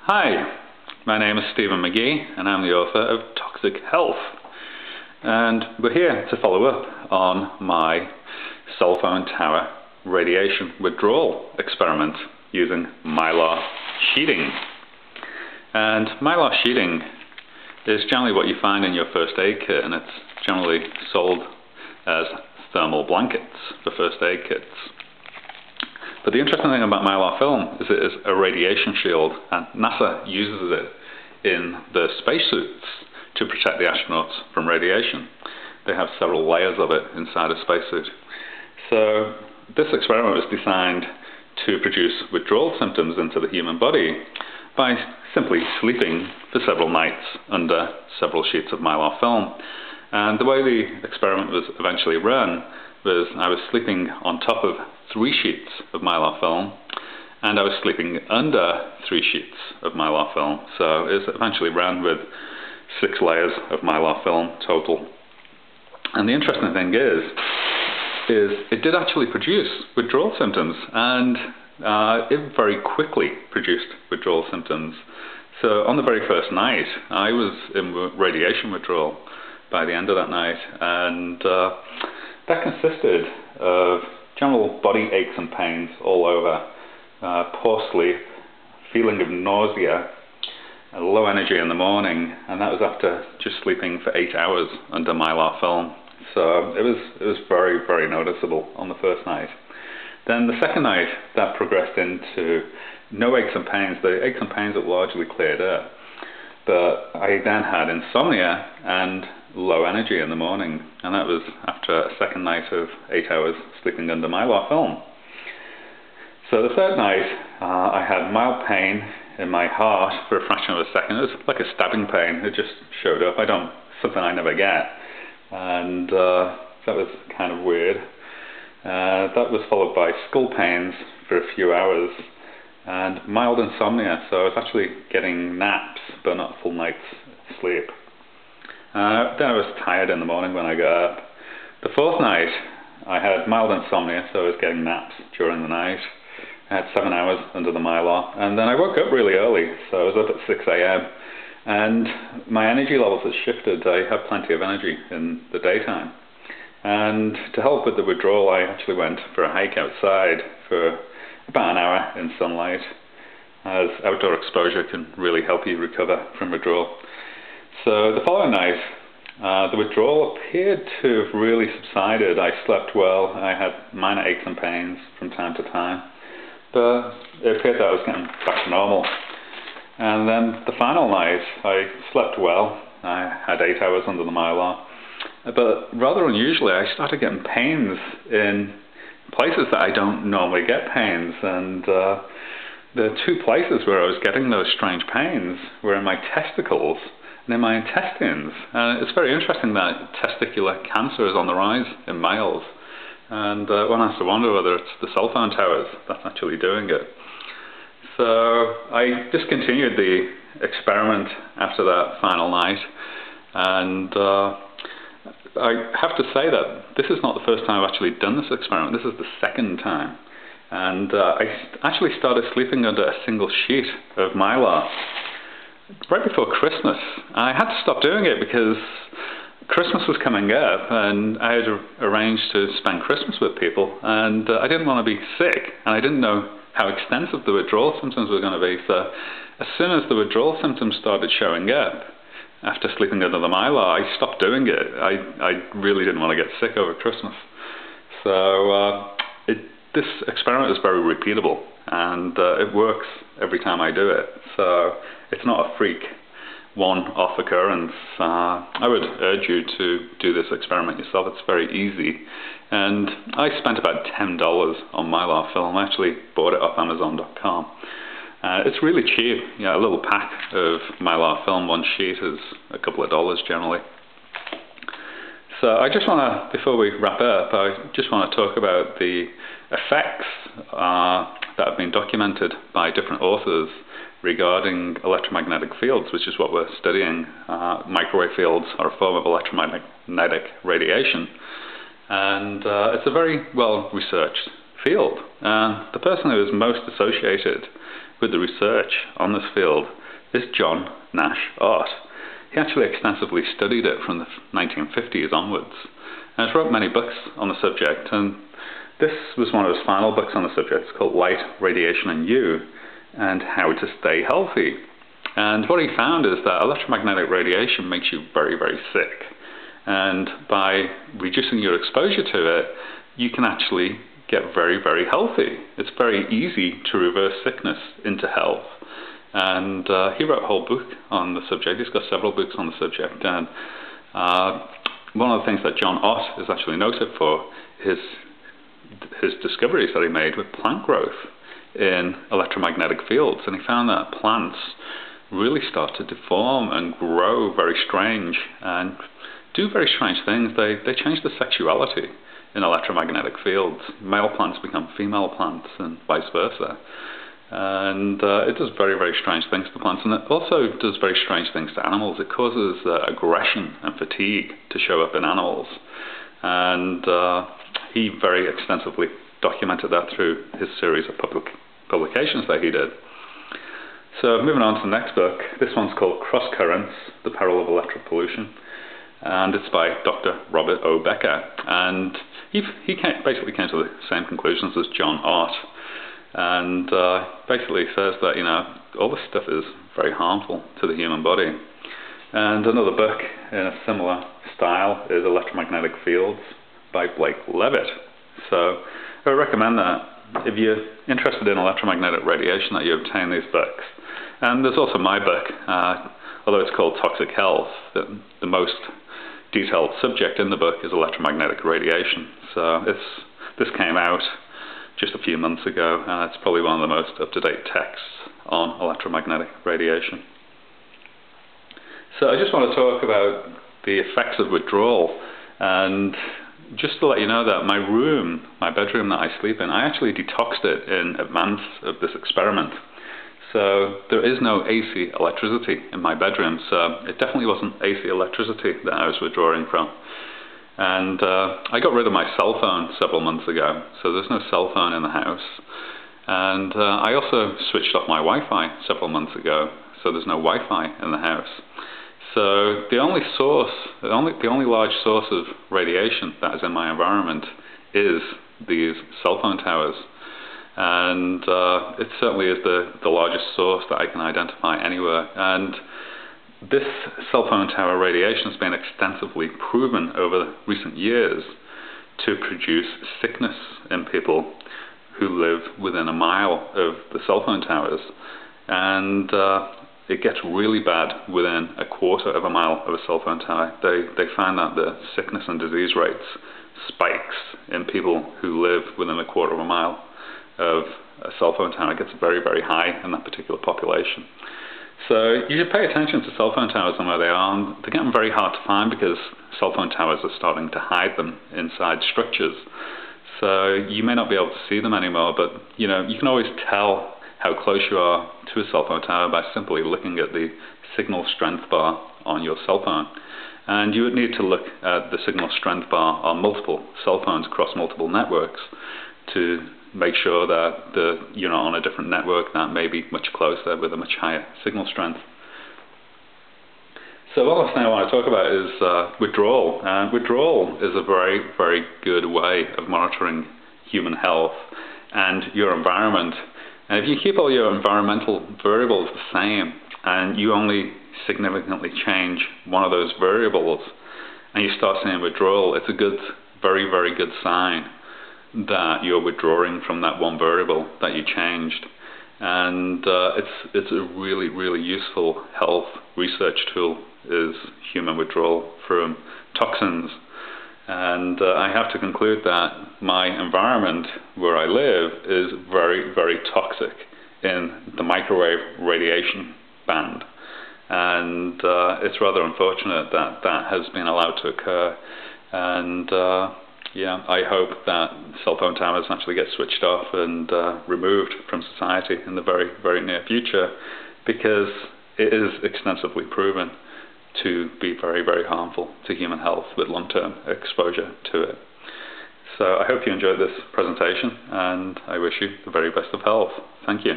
Hi, my name is Stephen McGee and I'm the author of Toxic Health, and we're here to follow up on my cell phone tower radiation withdrawal experiment using mylar sheeting. And mylar sheeting is generally what you find in your first aid kit, and it's generally sold as thermal blankets for first aid kits. But the interesting thing about mylar film is it is a radiation shield, and NASA uses it in the spacesuits to protect the astronauts from radiation. They have several layers of it inside a spacesuit. So this experiment was designed to produce withdrawal symptoms into the human body by simply sleeping for several nights under several sheets of mylar film. And the way the experiment was eventually run was I was sleeping on top of 3 sheets of mylar film, and I was sleeping under 3 sheets of mylar film. So it was eventually run with 6 layers of mylar film total. And the interesting thing is it did actually produce withdrawal symptoms, and it very quickly produced withdrawal symptoms. So on the very first night, I was in radiation withdrawal by the end of that night, and that consisted of general body aches and pains all over, poor sleep, feeling of nausea, low energy in the morning, and that was after just sleeping for 8 hours under mylar film. So it was very, very noticeable on the first night. Then the second night, that progressed into no aches and pains. The aches and pains had largely cleared up, but I then had insomnia and low energy in the morning, and that was after a second night of 8 hours sleeping under mylar film. So the third night, I had mild pain in my heart for a fraction of a second. It was like a stabbing pain. It just showed up. Something I never get, and that was kind of weird. That was followed by skull pains for a few hours and mild insomnia. So I was actually getting naps, but not a full night's sleep. Then I was tired in the morning when I got up. The fourth night, I had mild insomnia, so I was getting naps during the night. I had 7 hours under the mylar, and then I woke up really early, so I was up at 6 a.m. and my energy levels had shifted. I had plenty of energy in the daytime. And to help with the withdrawal, I actually went for a hike outside for about an hour in sunlight, as outdoor exposure can really help you recover from withdrawal. So the following night, the withdrawal appeared to have really subsided. I slept well. I had minor aches and pains from time to time, but it appeared that I was getting back to normal. And then the final night, I slept well. I had 8 hours under the mylar, but rather unusually, I started getting pains in places that I don't normally get pains, and the 2 places where I was getting those strange pains were in my testicles and in my intestines. And it's very interesting that testicular cancer is on the rise in males, and one has to wonder whether it's the cell phone towers that's actually doing it. So I discontinued the experiment after that final night, and I have to say that this is not the first time I've actually done this experiment. This is the second time, and I actually started sleeping under a single sheet of mylar right before Christmas. I had to stop doing it because Christmas was coming up, and I had arranged to spend Christmas with people, and I didn't want to be sick, and I didn't know how extensive the withdrawal symptoms were going to be. So as soon as the withdrawal symptoms started showing up after sleeping under the mylar, I stopped doing it. I really didn't want to get sick over Christmas. So this experiment is very repeatable, and it works every time I do it. So it's not a freak one-off occurrence. I would urge you to do this experiment yourself. It's very easy, and I spent about $10 on mylar film. I actually bought it off Amazon.com. It's really cheap. Yeah, a little pack of mylar film, 1 sheet, is a couple of dollars generally. So I just want to, before we wrap up, I just want to talk about the effects that have been documented by different authors regarding electromagnetic fields, which is what we're studying. Microwave fields are a form of electromagnetic radiation, and it's a very well researched field. The person who is most associated with the research on this field is John Nash Ott. He actually extensively studied it from the 1950s onwards, and has wrote many books on the subject, and this was one of his final books on the subject. It's called Light, Radiation and You, and How to Stay Healthy. And what he found is that electromagnetic radiation makes you very, very sick. And by reducing your exposure to it, you can actually get very, very healthy. It's very easy to reverse sickness into health. And he wrote a whole book on the subject. He's got several books on the subject. And one of the things that John Ott is actually noted for is his discoveries that he made with plant growth in electromagnetic fields. And he found that plants really start to deform and grow very strange and do very strange things. They change the sexuality in electromagnetic fields. Male plants become female plants and vice versa. And it does very, very strange things to plants, and it also does very strange things to animals. It causes aggression and fatigue to show up in animals. And he very extensively documented that through his series of publications that he did. So moving on to the next book, this one's called Cross Currents, The Peril of Electric Pollution, and it's by Dr. Robert O. Becker. And he basically came to the same conclusions as John Ott, and basically says that, all this stuff is very harmful to the human body. And another book in a similar style is Electromagnetic Fields by Blake Levitt. So I would recommend that if you're interested in electromagnetic radiation, that you obtain these books. And there's also my book, although it's called Toxic Health. The most detailed subject in the book is electromagnetic radiation. So this came out just a few months ago, and it's probably one of the most up-to-date texts on electromagnetic radiation. So I just want to talk about the effects of withdrawal, and just to let you know that my bedroom that I sleep in, I actually detoxed it in advance of this experiment. So there is no AC electricity in my bedroom, so it definitely wasn't AC electricity that I was withdrawing from. And I got rid of my cell phone several months ago, so there's no cell phone in the house. And I also switched off my Wi-Fi several months ago, so there's no Wi-Fi in the house. So the only large source of radiation that is in my environment is these cell phone towers. And it certainly is the largest source that I can identify anywhere. And this cell phone tower radiation has been extensively proven over recent years to produce sickness in people who live within a mile of the cell phone towers. And it gets really bad within a quarter of a mile of a cell phone tower. They find that the sickness and disease rates spikes in people who live within a quarter of a mile of a cell phone tower. It gets very, very high in that particular population. So you should pay attention to cell phone towers and where they are. And they're getting very hard to find because cell phone towers are starting to hide them inside structures. So you may not be able to see them anymore, but you can always tell how close you are to a cell phone tower by simply looking at the signal strength bar on your cell phone. And you would need to look at the signal strength bar on multiple cell phones across multiple networks to make sure that you're not on a different network that may be much closer with a much higher signal strength. So one last thing I want to talk about is withdrawal. And withdrawal is a very, very good way of monitoring human health and your environment. And if you keep all your environmental variables the same and you only significantly change one of those variables and you start seeing withdrawal, it's a good, very, very good sign that you're withdrawing from that one variable that you changed. And it's a really, really useful health research tool is human withdrawal from toxins. And I have to conclude that my environment where I live is very, very toxic in the microwave radiation band. And it's rather unfortunate that that has been allowed to occur. And I hope that cell phone towers actually get switched off and removed from society in the very, very near future, because it is extensively proven to be very, very harmful to human health with long-term exposure to it. So I hope you enjoyed this presentation, and I wish you the very best of health. Thank you.